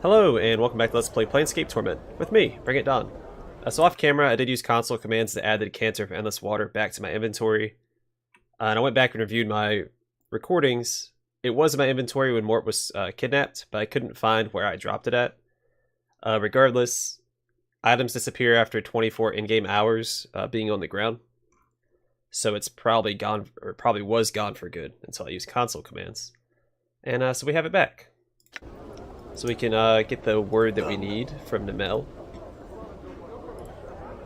Hello, and welcome back to Let's Play Planescape Torment, with me, BringItDon. So off camera, I did use console commands to add the decanter of Endless Water back to my inventory. And I went back and reviewed my recordings. It was in my inventory when Mort was kidnapped, but I couldn't find where I dropped it at. Regardless, items disappear after 24 in-game hours being on the ground. So it's probably gone, or probably was gone for good until I used console commands. And so we have it back. So we can get the word that we need from Nemelle.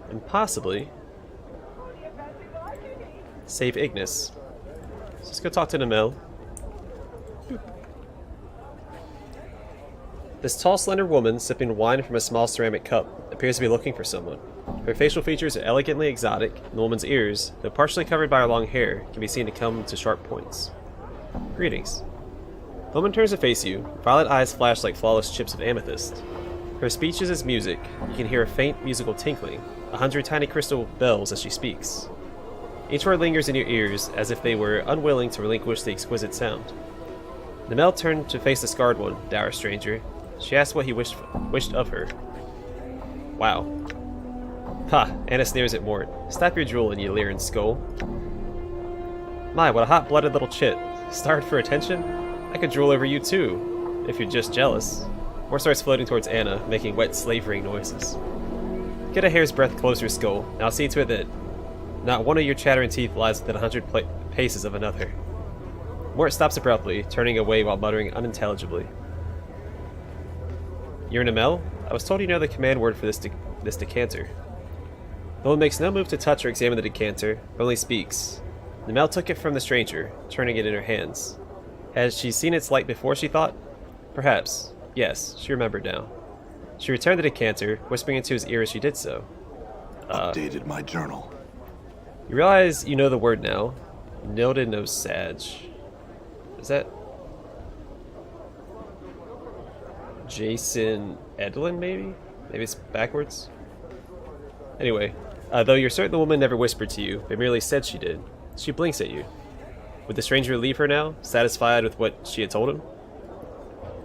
And possibly save Ignus. So let's go talk to Nemelle. This tall, slender woman, sipping wine from a small ceramic cup, appears to be looking for someone. Her facial features are elegantly exotic, and the woman's ears, though partially covered by her long hair, can be seen to come to sharp points. Greetings. The woman turns to face you. Violet eyes flash like flawless chips of amethyst. Her speech is as music. You can hear a faint musical tinkling, 100 tiny crystal bells as she speaks. Each word lingers in your ears as if they were unwilling to relinquish the exquisite sound. Nemelle turned to face the scarred one, dour stranger. She asked what he wished of her. Wow. Ha! Anna sneers at Mort. Stop your drooling, you leering skull. My, what a hot-blooded little chit. Starved for attention? I could drool over you too, if you're just jealous. Mort starts floating towards Anna, making wet slavering noises. Get a hair's breadth closer, skull, and I'll see to it that not one of your chattering teeth lies within 100 paces of another. Mort stops abruptly, turning away while muttering unintelligibly. You're Nemelle? I was told you know the command word for this decanter. The woman makes no move to touch or examine the decanter, but only speaks. Nemelle took it from the stranger, turning it in her hands. Had she seen its light before, she thought? Perhaps. Yes, she remembered now. She returned the decanter, whispering into his ear as she did so. Updated my journal. You realize you know the word now. Nilda knows Sag. Is that Jason Edlin, maybe? Maybe it's backwards? Anyway, though you're certain the woman never whispered to you, but merely said she did, she blinks at you. Would the stranger leave her now, satisfied with what she had told him?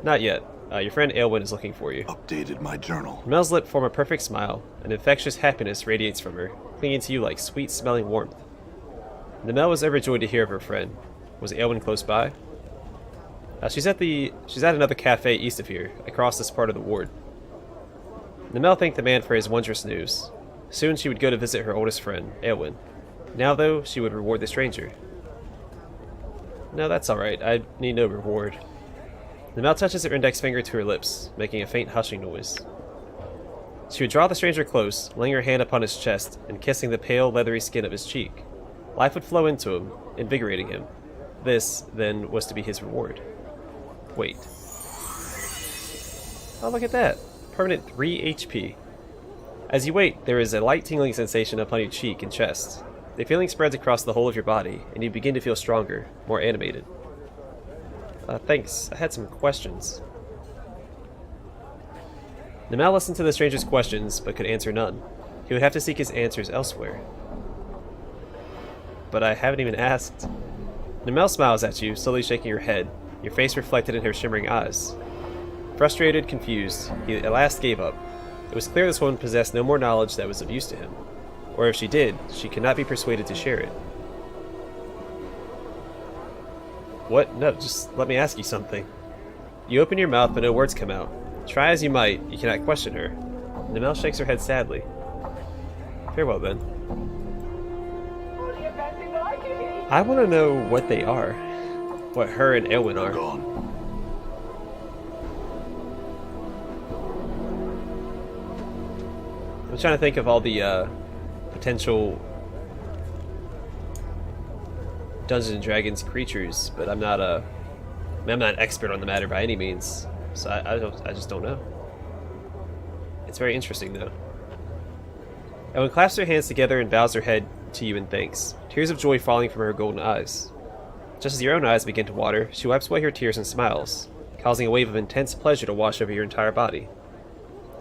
Not yet. Your friend Aelwyn is looking for you. Updated my journal. Nemelle's lips form a perfect smile. An infectious happiness radiates from her, clinging to you like sweet-smelling warmth. Nemelle was overjoyed to hear of her friend. Was Aelwyn close by? She's at another cafe east of here, across this part of the ward. Nemelle thanked the man for his wondrous news. Soon she would go to visit her oldest friend, Aelwyn. Now, though, she would reward the stranger. No, that's alright. I need no reward. Nemelle touches her index finger to her lips, making a faint hushing noise. She would draw the stranger close, laying her hand upon his chest and kissing the pale, leathery skin of his cheek. Life would flow into him, invigorating him. This, then, was to be his reward. Wait. Oh, look at that. Permanent 3 HP. As you wait, there is a light tingling sensation upon your cheek and chest. The feeling spreads across the whole of your body, and you begin to feel stronger, more animated. Thanks. I had some questions. Nemelle listened to the stranger's questions, but could answer none. He would have to seek his answers elsewhere. But I haven't even asked. Nemelle smiles at you, slowly shaking her head, your face reflected in her shimmering eyes. Frustrated, confused, he at last gave up. It was clear this woman possessed no more knowledge that was of use to him. Or if she did, she could not be persuaded to share it. What? No, just let me ask you something. You open your mouth, but no words come out. Try as you might, you cannot question her. Nemelle shakes her head sadly. Farewell, then. I want to know what they are. What her and Aelwyn are. Gone. I'm trying to think of all the, potential Dungeons and Dragons creatures, but I'm not an expert on the matter by any means, so I just don't know. It's very interesting though. Ellen clasps her hands together and bows her head to you in thanks, tears of joy falling from her golden eyes. Just as your own eyes begin to water, she wipes away her tears and smiles, causing a wave of intense pleasure to wash over your entire body.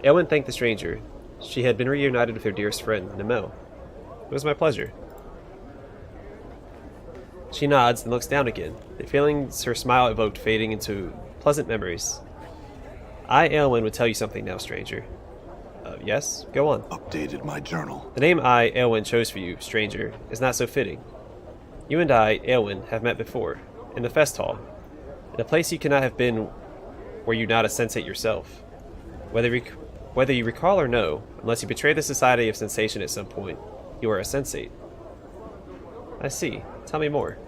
Aelwyn thanked the stranger. She had been reunited with her dearest friend, Nemelle. It was my pleasure. She nods and looks down again, the feelings her smile evoked fading into pleasant memories. I, Aelwyn, would tell you something now, stranger. Yes? Go on. Updated my journal. The name I, Aelwyn, chose for you, stranger, is not so fitting. You and I, Aelwyn, have met before, in the fest hall, in a place you cannot have been were you not a sensate yourself. Whether you recall or no, unless you betray the Society of Sensation at some point, you are a sensate. I see. Tell me more.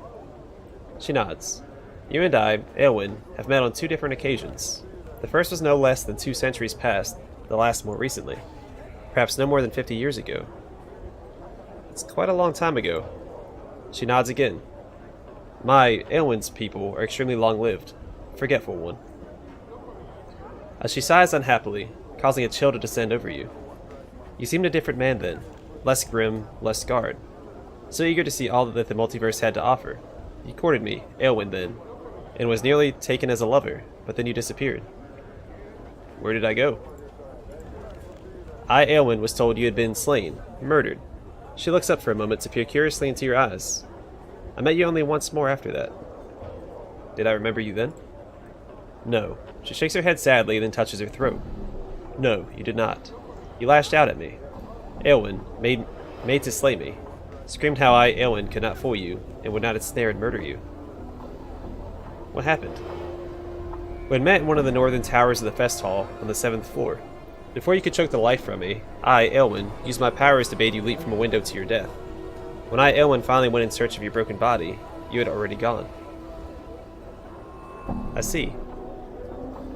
She nods. You and I, Aelwyn, have met on 2 different occasions. The first was no less than 2 centuries past, the last more recently. Perhaps no more than 50 years ago. It's quite a long time ago. She nods again. My, Aelwyn's people are extremely long-lived. Forgetful one. As she sighs unhappily, causing a chill to descend over you. You seemed a different man then. Less grim, less scarred. So eager to see all that the multiverse had to offer. You courted me, Aelwyn, then, and was nearly taken as a lover, but then you disappeared. Where did I go? I, Aelwyn, was told you had been slain, murdered. She looks up for a moment to peer curiously into your eyes. I met you only once more after that. Did I remember you then? No. She shakes her head sadly, then touches her throat. No, you did not. You lashed out at me. Aelwyn, made to slay me. Screamed how I, Aelwyn, could not fool you, and would not ensnare and murder you. What happened? We had met in one of the northern towers of the fest hall, on the 7th floor. Before you could choke the life from me, I, Aelwyn, used my powers to bid you leap from a window to your death. When I, Aelwyn, finally went in search of your broken body, you had already gone. I see.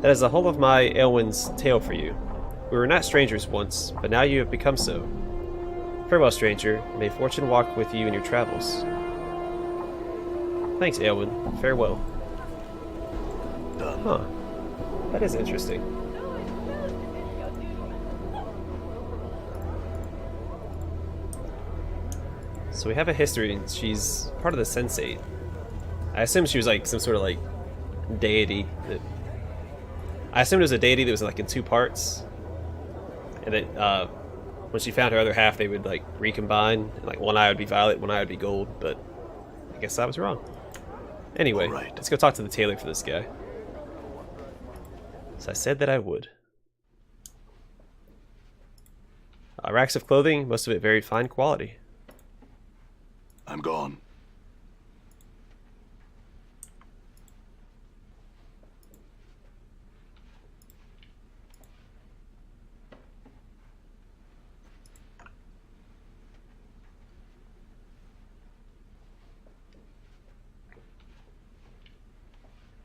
That is the whole of my, Aelwyn's, tale for you. We were not strangers once, but now you have become so. Farewell, stranger. May fortune walk with you in your travels. Thanks, Aelwyn. Farewell. Done. Huh. That is interesting. So we have a history, and she's part of the Sensate. I assume she was like some sort of like deity. I assumed it was a deity that was like in 2 parts, and that when she found her other half, they would like recombine. And, like one eye would be violet, one eye would be gold. But I guess I was wrong. Anyway, let's go talk to the tailor for this guy. So I said that I would. Racks of clothing, most of it very fine quality. I'm gone.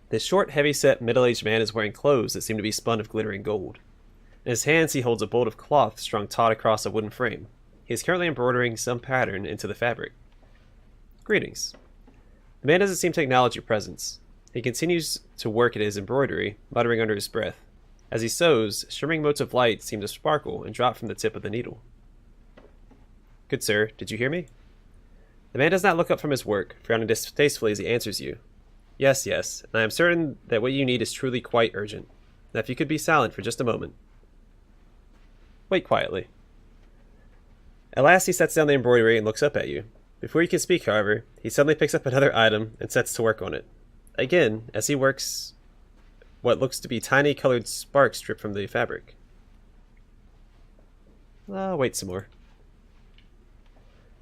This short, heavy-set, middle-aged man is wearing clothes that seem to be spun of glittering gold. In his hands he holds a bolt of cloth strung taut across a wooden frame. He is currently embroidering some pattern into the fabric. Greetings. The man doesn't seem to acknowledge your presence. He continues to work at his embroidery, muttering under his breath. As he sews, shimmering motes of light seem to sparkle and drop from the tip of the needle. Good sir, did you hear me? The man does not look up from his work, frowning distastefully as he answers you. Yes, yes, and I am certain that what you need is truly quite urgent. Now if you could be silent for just a moment. Wait quietly. At last he sets down the embroidery and looks up at you. Before you can speak, however, he suddenly picks up another item and sets to work on it. Again, as he works, what looks to be tiny colored sparks drip from the fabric. Wait some more.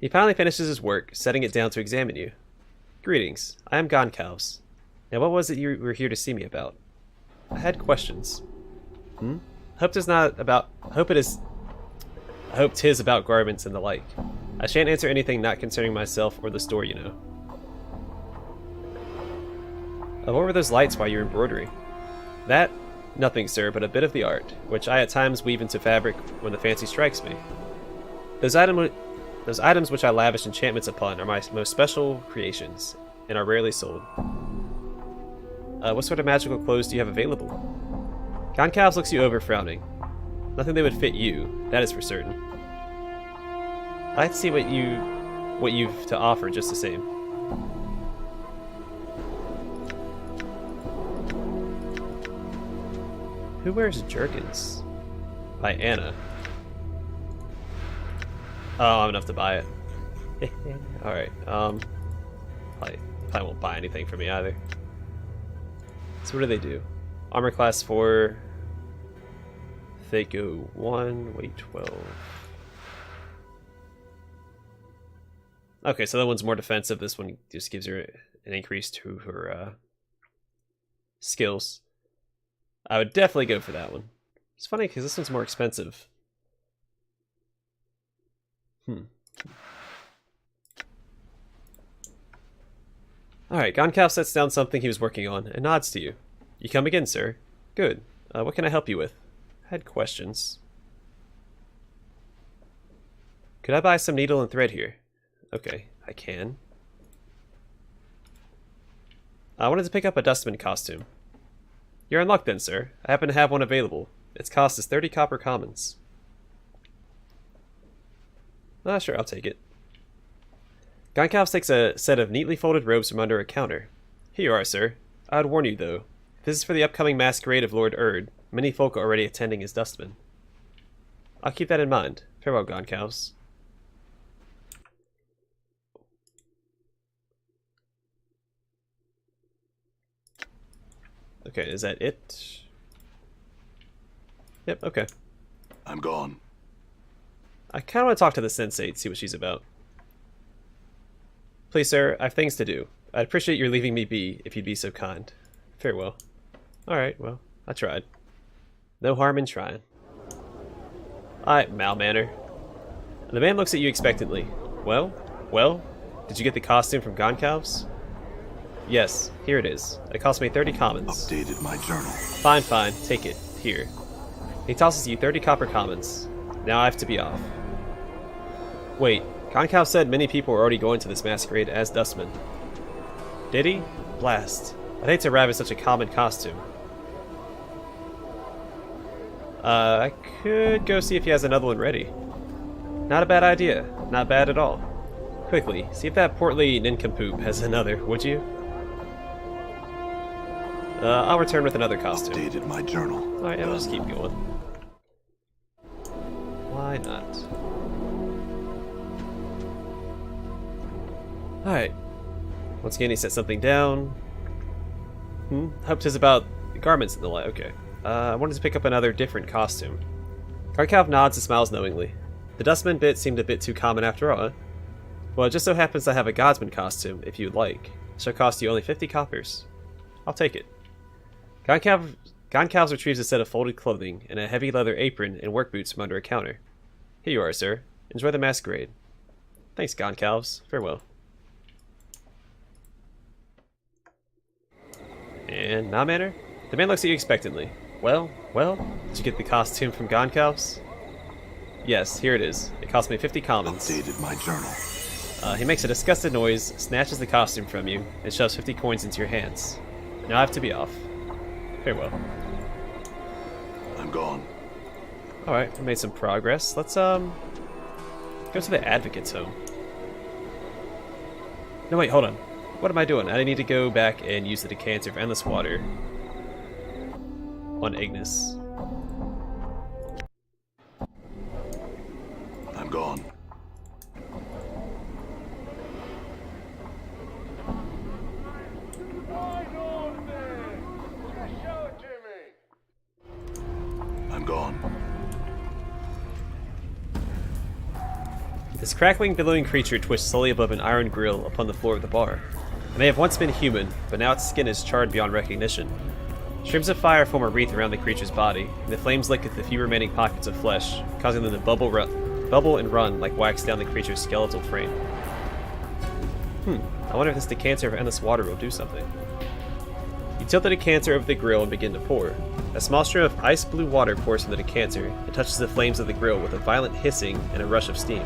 He finally finishes his work, setting it down to examine you. Greetings, I am Goncalves. Now what was it you were here to see me about? I had questions. Hope 'tis about garments and the like. I shan't answer anything not concerning myself or the store, you know. What were those lights while you were embroidering? That? Nothing, sir, but a bit of the art, which I at times weave into fabric when the fancy strikes me. Those items which I lavish enchantments upon are my most special creations, and are rarely sold. What sort of magical clothes do you have available? Goncalves looks you over, frowning. Nothing that would fit you, that is for certain. I'd like to see what you've to offer just the same. Who wears jerkins? By Anna. Oh, I have enough to buy it. Alright, probably won't buy anything for me either. So what do they do? Armor class 4, They go 1, weight 12. Okay, so that one's more defensive. This one just gives her an increase to her skills. I would definitely go for that one. It's funny because this one's more expensive. Alright, Goncalf sets down something he was working on and nods to you. You come again, sir. Good. What can I help you with? I had questions. Could I buy some needle and thread here? Okay, I can. I wanted to pick up a dustman costume. You're in luck then, sir. I happen to have one available. Its cost is 30 copper commons. Sure, I'll take it. Goncalf takes a set of neatly folded robes from under a counter. Here you are, sir. I would warn you, though. This is for the upcoming masquerade of Lord Erd. Many folk are already attending as dustmen. I'll keep that in mind. Farewell, Goncalves. Okay, is that it? Yep, okay. I'm gone. I kind of want to talk to the sensei to see what she's about. Please, sir, I have things to do. I'd appreciate your leaving me be if you'd be so kind. Farewell. Alright, well, I tried. No harm in trying. Alright, Malmanner. The man looks at you expectantly. Well? Did you get the costume from Goncalves? Yes, here it is. It cost me 30 commons. Updated my journal. Fine, take it. Here. He tosses you 30 copper commons. Now I have to be off. Wait, Goncalf said many people were already going to this masquerade as dustmen. Did he? Blast. I'd hate to ravage such a common costume. I could go see if he has another one ready. Not a bad idea. Not bad at all. Quickly, see if that portly nincompoop has another, would you? I'll return with another costume. Updated my journal. Alright, I'll just keep going. Why not? Alright. Once again, he set something down. Hoped is about garments and the like. Okay. I wanted to pick up another different costume. Goncalf nods and smiles knowingly. The dustman bit seemed a bit too common after all. Well, it just so happens I have a godsman costume, if you'd like. It shall cost you only 50 coppers. I'll take it. Goncalves retrieves a set of folded clothing and a heavy leather apron and work boots from under a counter. Here you are, sir. Enjoy the masquerade. Thanks, Goncalves. Farewell. And Malmanner? The man looks at you expectantly. Well, did you get the costume from Goncalves? Yes, here it is. It cost me 50 commons. Updated my journal. He makes a disgusted noise, snatches the costume from you, and shoves 50 coins into your hands. Now I have to be off. Farewell. I'm gone. Alright, we made some progress. Let's, go to the Advocate's home. No, wait, hold on. What am I doing? I need to go back and use the decanter of endless water on Ignus. I'm gone. I'm gone. This crackling, billowing creature twists slowly above an iron grill upon the floor of the bar. It may have once been human, but now its skin is charred beyond recognition. Streams of fire form a wreath around the creature's body, and the flames lick at the few remaining pockets of flesh, causing them to bubble and run like wax down the creature's skeletal frame. I wonder if this decanter of endless water will do something. You tilt the decanter over the grill and begin to pour. A small stream of ice blue water pours from the decanter and touches the flames of the grill with a violent hissing and a rush of steam.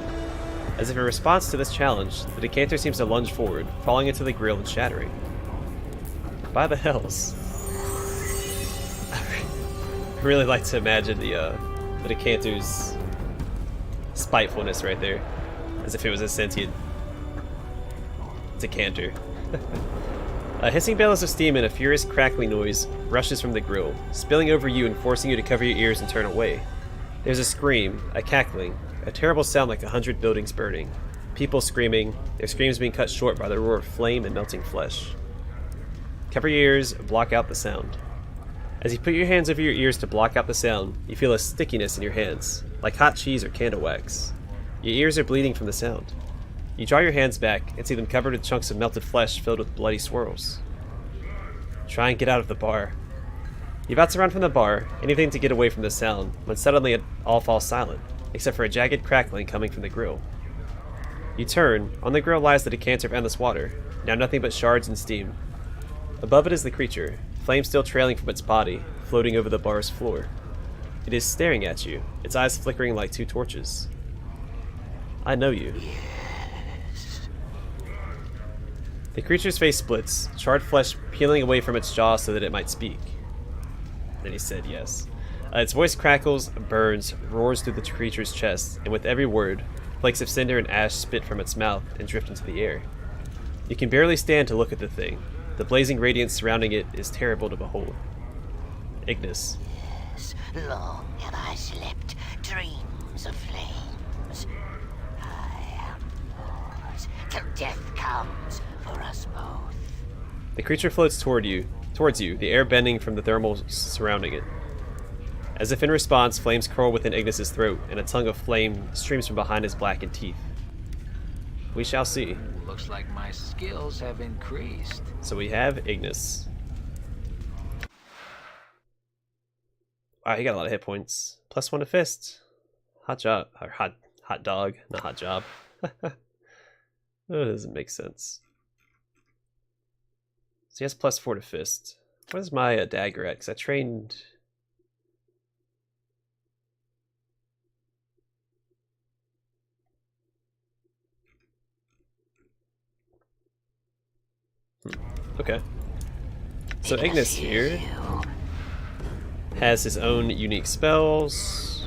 As if in response to this challenge, the decanter seems to lunge forward, falling into the grill and shattering. By the hells. I really like to imagine the decanter's spitefulness right there. As if it was a sentient decanter. A hissing billows of steam and a furious crackling noise rushes from the grill, spilling over you and forcing you to cover your ears and turn away. There's a scream, a cackling, a terrible sound like 100 buildings burning. People screaming, their screams being cut short by the roar of flame and melting flesh. Cover your ears and block out the sound. As you put your hands over your ears to block out the sound, you feel a stickiness in your hands, like hot cheese or candle wax. Your ears are bleeding from the sound. You draw your hands back and see them covered with chunks of melted flesh filled with bloody swirls. Try and get out of the bar. You bounce around from the bar, anything to get away from the sound, when suddenly it all falls silent, except for a jagged crackling coming from the grill. You turn. On the grill lies the decanter of endless water, now nothing but shards and steam. Above it is the creature, flame still trailing from its body, floating over the bar's floor. It is staring at you, its eyes flickering like two torches. I know you. The creature's face splits, charred flesh peeling away from its jaw so that it might speak. Then he said yes. Its voice crackles, burns, roars through the creature's chest, and with every word, flakes of cinder and ash spit from its mouth and drift into the air. You can barely stand to look at the thing. The blazing radiance surrounding it is terrible to behold. Ignus. Yes, long have I slept dreams of flames. I am yours till death comes for us both. The creature floats towards you, the air bending from the thermals surrounding it. As if in response, flames curl within Ignus's throat, and a tongue of flame streams from behind his blackened teeth. We shall see. Looks like my skills have increased. So we have Ignus. Wow, he got a lot of hit points. +1 to fist. Hot job. Or hot dog, not hot job. That doesn't make sense. So he has +4 to fist. What is my dagger at? Because I trained... Okay. So Ignus here has his own unique spells.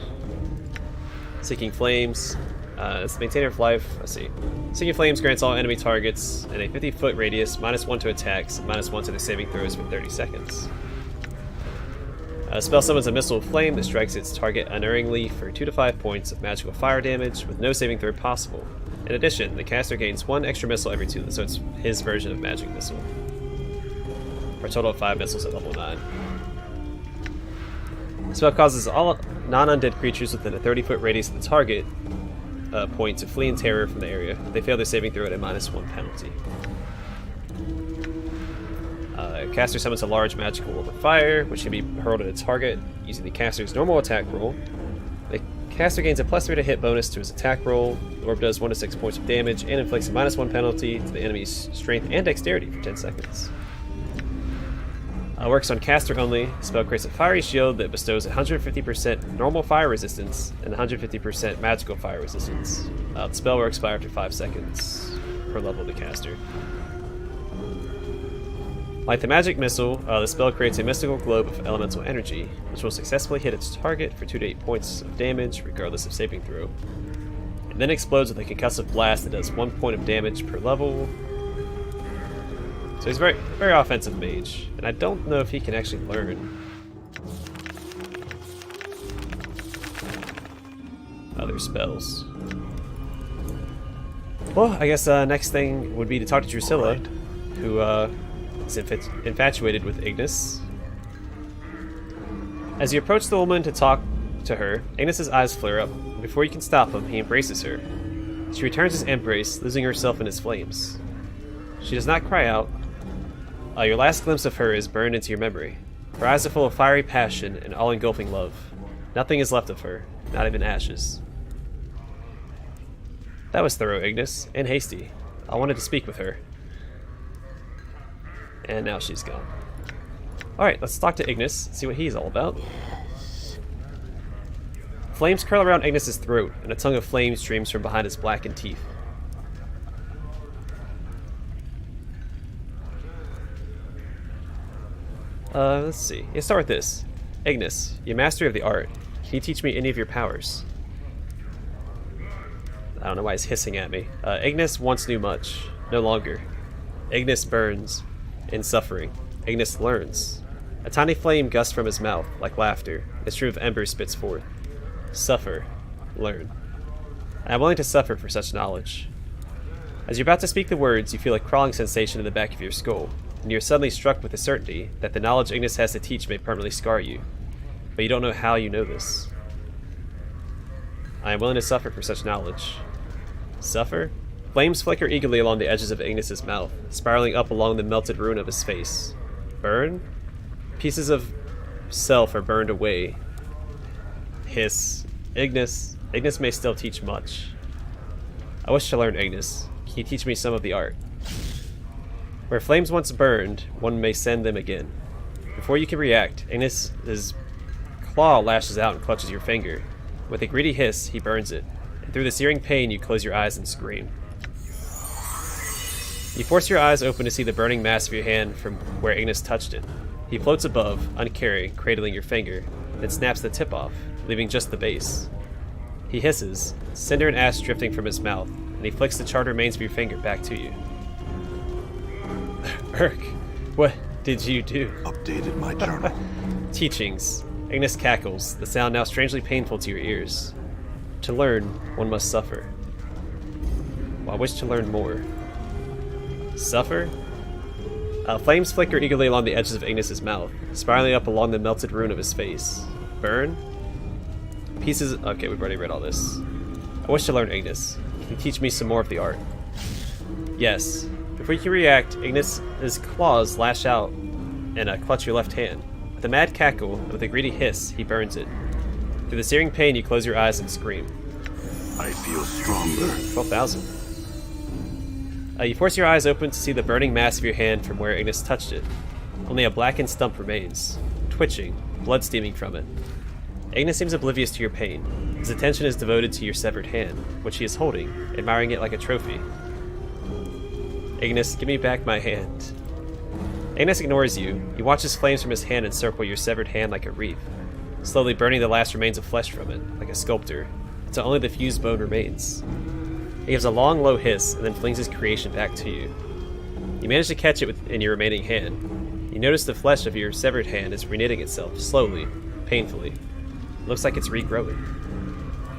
Seeking Flames. It's the Maintainer of Life. Let's see. Seeking Flames grants all enemy targets in a 50-foot radius -1 to attacks, -1 to their saving throws for 30 seconds. Spell summons a missile of flame that strikes its target unerringly for 2 to 5 points of magical fire damage with no saving throw possible. In addition, the caster gains 1 extra missile every 2, so it's his version of magic missile. For a total of 5 missiles at level 9. The spell causes all non-undead creatures within a 30-foot radius of the target point to flee in terror from the area. If they fail their saving throw at a -1 penalty. Caster summons a large magical orb of fire, which can be hurled at a target using the caster's normal attack roll. The caster gains a +3 to hit bonus to his attack roll. The orb does 1 to 6 points of damage and inflicts a -1 penalty to the enemy's strength and dexterity for 10 seconds. Works on caster only. The spell creates a fiery shield that bestows 150% normal fire resistance and 150% magical fire resistance. The spell will expire after 5 seconds per level of the caster. Like the magic missile, the spell creates a mystical globe of elemental energy, which will successfully hit its target for 2 to 8 points of damage, regardless of saving throw. It then explodes with a concussive blast that does 1 point of damage per level. So he's very, very offensive mage, and I don't know if he can actually learn other spells. Well, I guess next thing would be to talk to Drusilla, who is infatuated with Ignus. As you approach the woman to talk to her, Ignus's eyes flare up, and before you can stop him, he embraces her. She returns his embrace, losing herself in his flames. She does not cry out. Your last glimpse of her is burned into your memory. Her eyes are full of fiery passion and all-engulfing love. Nothing is left of her, not even ashes. That was thorough, Ignus, and hasty. I wanted to speak with her. And now she's gone. Alright, let's talk to Ignus, see what he's all about. Flames curl around Ignus's throat, and a tongue of flame streams from behind his blackened teeth. Let's see. Let's start with this. Ignus, you master of the art. Can you teach me any of your powers? I don't know why he's hissing at me. Ignus once knew much. No longer. Ignus burns. In suffering. Ignus learns. A tiny flame gusts from his mouth, like laughter. A stream of embers spits forth. Suffer. Learn. I am willing to suffer for such knowledge. As you're about to speak the words, you feel a crawling sensation in the back of your skull. and you're suddenly struck with the certainty that the knowledge Ignus has to teach may permanently scar you. But you don't know how you know this. I am willing to suffer for such knowledge. Suffer? Flames flicker eagerly along the edges of Ignus's mouth, spiraling up along the melted ruin of his face. Burn? Pieces of self are burned away. Hiss. Ignus may still teach much. I wish to learn Ignus. Can you teach me some of the art? Where flames once burned, one may send them again. Before you can react, Ignus's claw lashes out and clutches your finger. With a greedy hiss, he burns it, and through the searing pain you close your eyes and scream. You force your eyes open to see the burning mass of your hand from where Ignus touched it. He floats above, uncaring, cradling your finger, then snaps the tip off, leaving just the base. He hisses, cinder and ash drifting from his mouth, and he flicks the charred remains of your finger back to you. Urk, what did you do? Updated my journal. Teachings. Ignus cackles, the sound now strangely painful to your ears. To learn, one must suffer. Well, I wish to learn more. Suffer? Flames flicker eagerly along the edges of Ignus's mouth, spiraling up along the melted ruin of his face. Burn? Pieces. Okay, we've already read all this. I wish to learn Ignus. Can you teach me some more of the art? Yes. Before you can react, Ignus's claws lash out and clutch your left hand. With a mad cackle and with a greedy hiss, he burns it. Through the searing pain, you close your eyes and scream. I feel stronger. 12,000. You force your eyes open to see the burning mass of your hand from where Ignus touched it. Only a blackened stump remains, twitching, blood steaming from it. Ignus seems oblivious to your pain. His attention is devoted to your severed hand, which he is holding, admiring it like a trophy. Ignus, give me back my hand. Ignus ignores you. He watches flames from his hand encircle your severed hand like a wreath, slowly burning the last remains of flesh from it, like a sculptor, until only the fused bone remains. He gives a long, low hiss, and then flings his creation back to you. You manage to catch it in your remaining hand. You notice the flesh of your severed hand is reknitting itself, slowly, painfully. It looks like it's regrowing.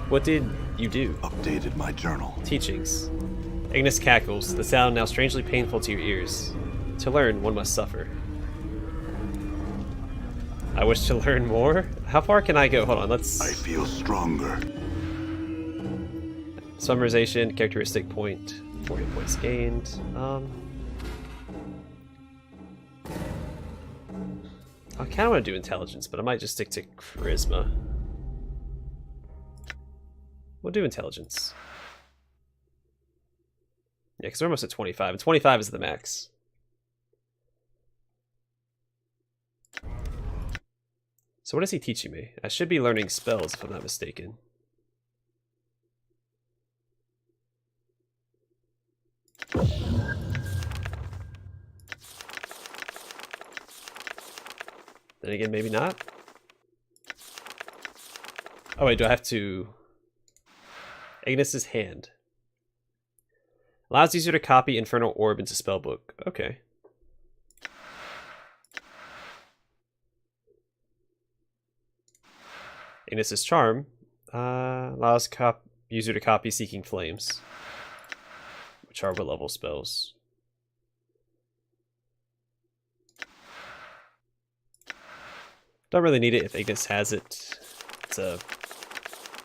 What did you do? Updated my journal. Teachings. Ignus cackles, the sound now strangely painful to your ears. To learn, one must suffer. I wish to learn more? How far can I go? Hold on, let's... I feel stronger. Summarization, characteristic point, 40 points gained. I kind of want to do intelligence, but I might just stick to charisma. We'll do intelligence. Yeah, because we're almost at 25, and 25 is the max. So what is he teaching me? I should be learning spells, if I'm not mistaken. Then again, maybe not. Oh wait, do I have to... Ignus's hand. Allows user to copy Infernal Orb into Spellbook. Okay. Ignus's Charm. Allows user to copy Seeking Flames. Which are what level spells. Don't really need it if Ignus has it. It's a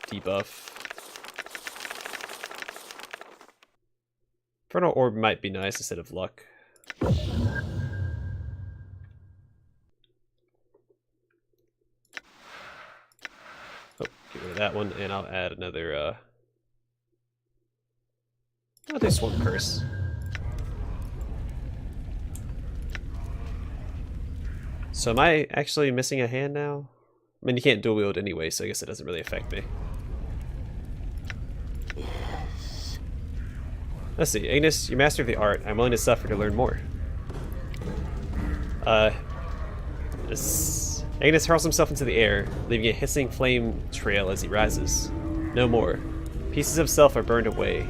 debuff. Infernal Orb might be nice instead of Luck. Oh, get rid of that one, and I'll add another, I'll do Swarm Curse. So am I actually missing a hand now? I mean, you can't dual wield anyway, so I guess it doesn't really affect me. Let's see, Ignus, you master of the art. I'm willing to suffer to learn more. Ignus hurls himself into the air, leaving a hissing flame trail as he rises. No more. Pieces of self are burned away.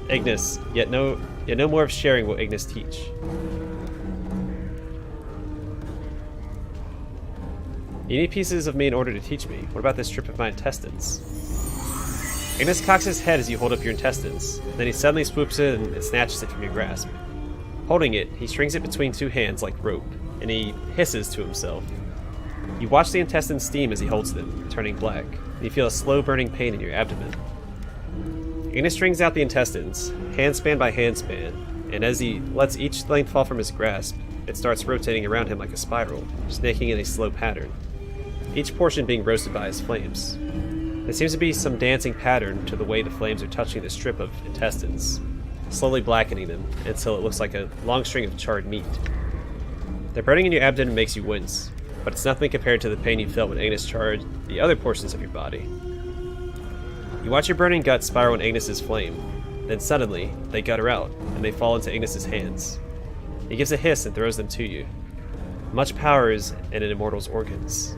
Ignus, yet no more of sharing will Ignus teach. You need pieces of me in order to teach me. What about this strip of my intestines? Ignus cocks his head as you hold up your intestines. Then he suddenly swoops in and snatches it from your grasp. Holding it, he strings it between two hands like rope, and he hisses to himself. You watch the intestines steam as he holds them, turning black, and you feel a slow burning pain in your abdomen. Ignus strings out the intestines, handspan by handspan, and as he lets each length fall from his grasp, it starts rotating around him like a spiral, snaking in a slow pattern, each portion being roasted by his flames. There seems to be some dancing pattern to the way the flames are touching the strip of intestines, slowly blackening them until it looks like a long string of charred meat. The burning in your abdomen makes you wince, but it's nothing compared to the pain you felt when Ignus charred the other portions of your body. You watch your burning guts spiral in Ignus's flame, then suddenly, they gutter out, and they fall into Ignus's hands. He gives a hiss and throws them to you. Much power is in an immortal's organs.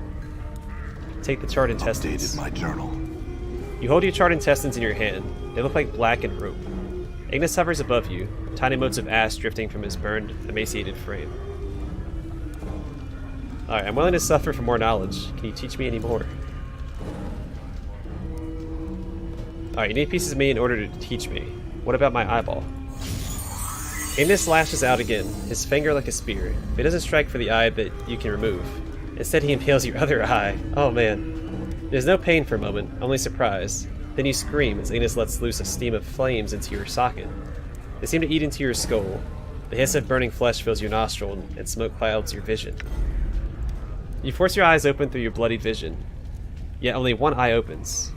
Take the charred intestines. Updated my journal. You hold your charred intestines in your hand. They look like blackened rope. Ignus hovers above you, tiny motes of ash drifting from his burned, emaciated frame. Alright, I'm willing to suffer for more knowledge. Can you teach me any more? Alright, you need pieces of me in order to teach me. What about my eyeball? Ignus lashes out again, his finger like a spear. But he doesn't strike for the eye that you can remove. Instead, he impales your other eye. Oh man. There's no pain for a moment, only surprise. Then you scream as Ignus lets loose a stream of flames into your socket. They seem to eat into your skull. The hiss of burning flesh fills your nostril, and smoke clouds your vision. You force your eyes open through your bloodied vision. Yet only one eye opens.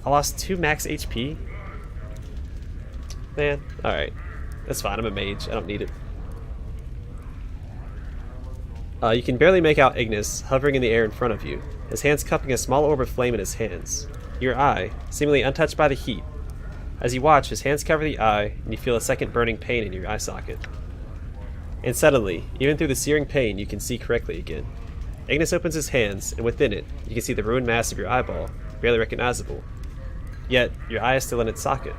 I lost 2 max HP? Man, alright. That's fine, I'm a mage, I don't need it. You can barely make out Ignus, hovering in the air in front of you, his hands cupping a small orb of flame in his hands. Your eye, seemingly untouched by the heat. As you watch, his hands cover the eye, and you feel a second burning pain in your eye socket. And suddenly, even through the searing pain, you can see correctly again. Ignus opens his hands, and within it, you can see the ruined mass of your eyeball, barely recognizable. Yet, your eye is still in its socket.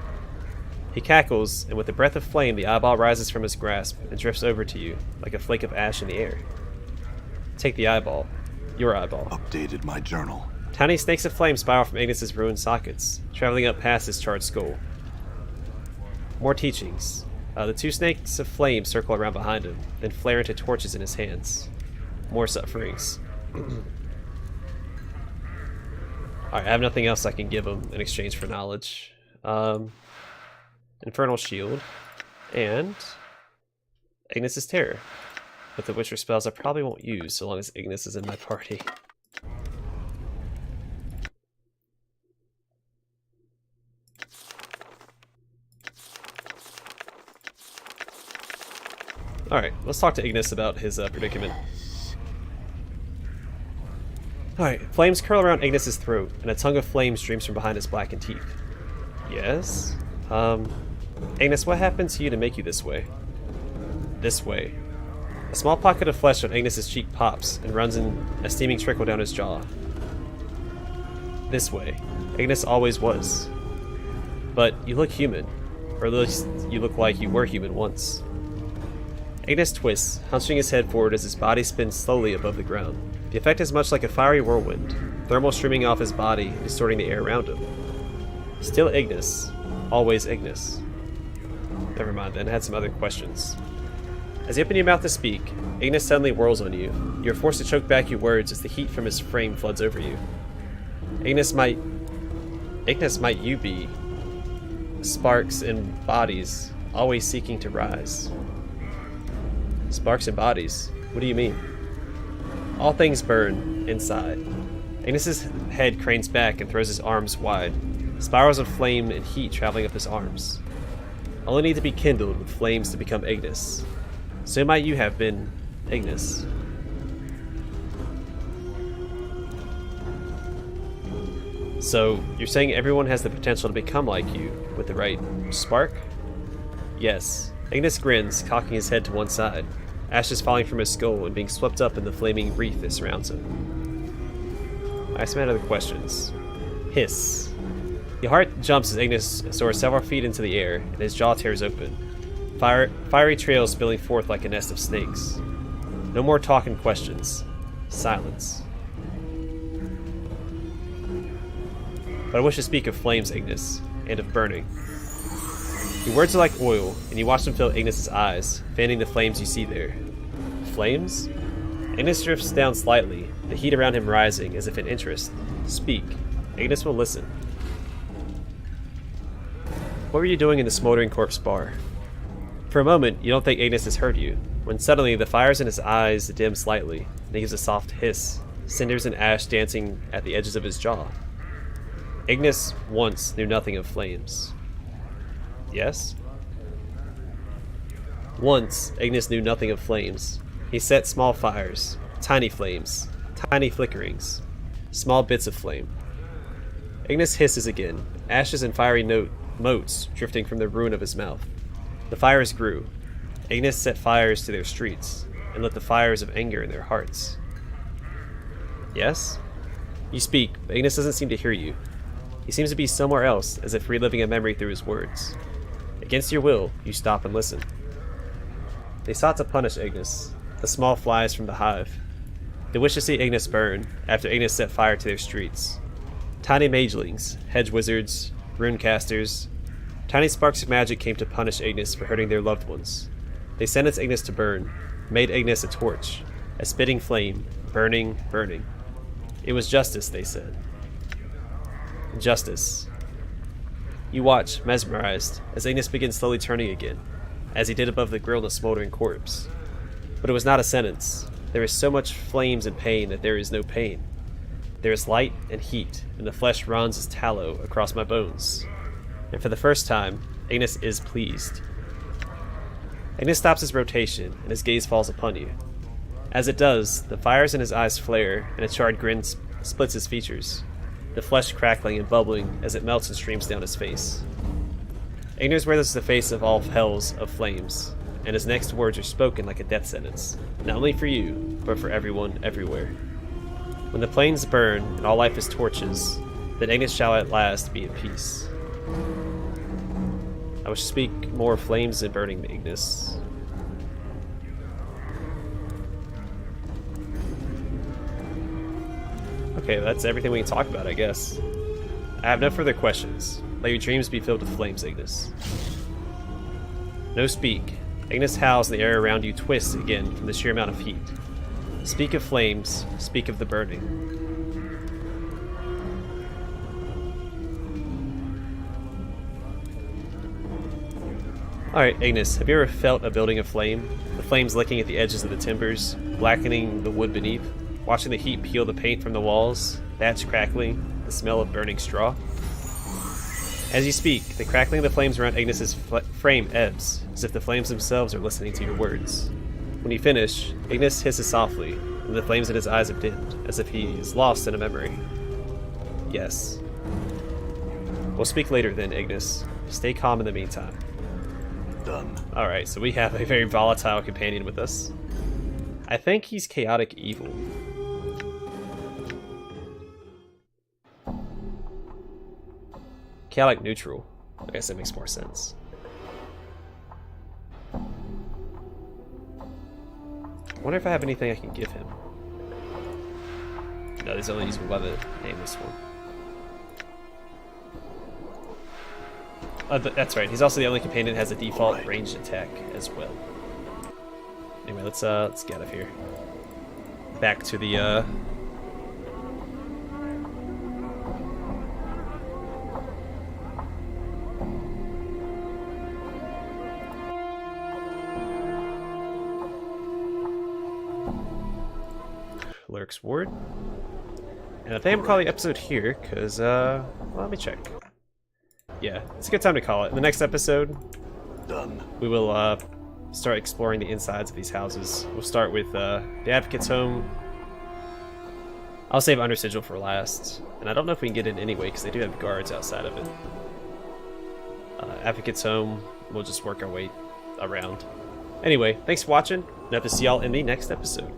He cackles, and with a breath of flame, the eyeball rises from his grasp and drifts over to you, like a flake of ash in the air. Take the eyeball. Your eyeball. Updated my journal. Tiny snakes of flame spiral from Ignus's ruined sockets, traveling up past his charred skull. More teachings. The 2 snakes of flame circle around behind him, then flare into torches in his hands. More sufferings. Alright, I have nothing else I can give him in exchange for knowledge. Infernal Shield, and Ignus's Terror. With the Witcher spells I probably won't use so long as Ignus is in my party. Alright, let's talk to Ignus about his predicament. Alright, flames curl around Ignus's throat, and a tongue of flame streams from behind his blackened teeth. Yes? Ignus, what happened to you to make you this way? This way. A small pocket of flesh on Ignus's cheek pops and runs in a steaming trickle down his jaw. This way. Ignus always was. But you look human. Or at least you look like you were human once. Ignus twists, hunching his head forward as his body spins slowly above the ground. The effect is much like a fiery whirlwind, thermal streaming off his body, distorting the air around him. Still Ignus. Always Ignus. Never mind then, I had some other questions. As you open your mouth to speak, Ignus suddenly whirls on you. You are forced to choke back your words as the heat from his frame floods over you. Ignus, might you be sparks and bodies, always seeking to rise. Sparks and bodies? What do you mean? All things burn inside. Ignus's head cranes back and throws his arms wide, spirals of flame and heat traveling up his arms. Only need to be kindled with flames to become Ignus. So might you have been Ignus. So, you're saying everyone has the potential to become like you, with the right spark? Yes. Ignus grins, cocking his head to one side, ashes falling from his skull and being swept up in the flaming wreath that surrounds him. I have some other questions. Hiss. Your heart jumps as Ignus soars several feet into the air, and his jaw tears open. Fiery trails spilling forth like a nest of snakes. No more talk and questions. Silence. But I wish to speak of flames, Ignus, and of burning. Your words are like oil, and you watch them fill Ignus' eyes, fanning the flames you see there. Flames? Ignus drifts down slightly, the heat around him rising as if in interest. Speak. Ignus will listen. What were you doing in the Smoldering Corpse bar? For a moment, you don't think Ignus has heard you, when suddenly the fires in his eyes dim slightly, and he gives a soft hiss, cinders and ash dancing at the edges of his jaw. Ignus once knew nothing of flames. Yes? Once, Ignus knew nothing of flames. He set small fires, tiny flames, tiny flickerings, small bits of flame. Ignus hisses again, ashes and fiery motes drifting from the ruin of his mouth. The fires grew. Ignus set fires to their streets, and lit the fires of anger in their hearts. Yes? You speak, but Ignus doesn't seem to hear you. He seems to be somewhere else, as if reliving a memory through his words. Against your will, you stop and listen. They sought to punish Ignus, the small flies from the hive. They wished to see Ignus burn, after Ignus set fire to their streets. Tiny magelings, hedge wizards, runecasters, tiny sparks of magic came to punish Ignus for hurting their loved ones. They sentenced Ignus to burn, made Ignus a torch, a spitting flame, burning, burning. It was justice, they said. Justice. You watch, mesmerized, as Ignus begins slowly turning again, as he did above the grill in the Smoldering Corpse. But it was not a sentence. There is so much flames and pain that there is no pain. There is light and heat, and the flesh runs as tallow across my bones. And for the first time, Ignus is pleased. Ignus stops his rotation, and his gaze falls upon you. As it does, the fires in his eyes flare, and a charred grin splits his features, the flesh crackling and bubbling as it melts and streams down his face. Ignus wears the face of all hells of flames, and his next words are spoken like a death sentence, not only for you, but for everyone everywhere. When the plains burn and all life is torches, then Ignus shall at last be at peace. I wish to speak more of flames and burning, Ignus. Okay, that's everything we can talk about, I guess. I have no further questions. Let your dreams be filled with flames, Ignus. No speak. Ignus howls, and the air around you twists again from the sheer amount of heat. Speak of flames, speak of the burning. Alright, Ignus, have you ever felt a building aflame? The flames licking at the edges of the timbers, blackening the wood beneath, watching the heat peel the paint from the walls, thatch crackling, the smell of burning straw? As you speak, the crackling of the flames around Ignus's frame ebbs, as if the flames themselves are listening to your words. When you finish, Ignus hisses softly, and the flames in his eyes have dimmed, as if he is lost in a memory. Yes. We'll speak later then, Ignus. Stay calm in the meantime. Done. Alright, so we have a very volatile companion with us. I think he's chaotic evil. Chaotic neutral. I guess that makes more sense. I wonder if I have anything I can give him. No, there's only usable by the nameless one. That's right, he's also the only companion that has a default ranged attack as well. Anyway, let's get out of here. Back to the Lurk's Ward. And I think I'm calling the episode here, because, well, let me check. Yeah, it's a good time to call it. In the next episode, Done. we will, start exploring the insides of these houses. We'll start with, the Advocate's Home. I'll save Under Sigil for last. And I don't know if we can get in anyway, because they do have guards outside of it. Advocate's Home, we'll just work our way around. Anyway, thanks for watching, and I hope to see y'all in the next episode.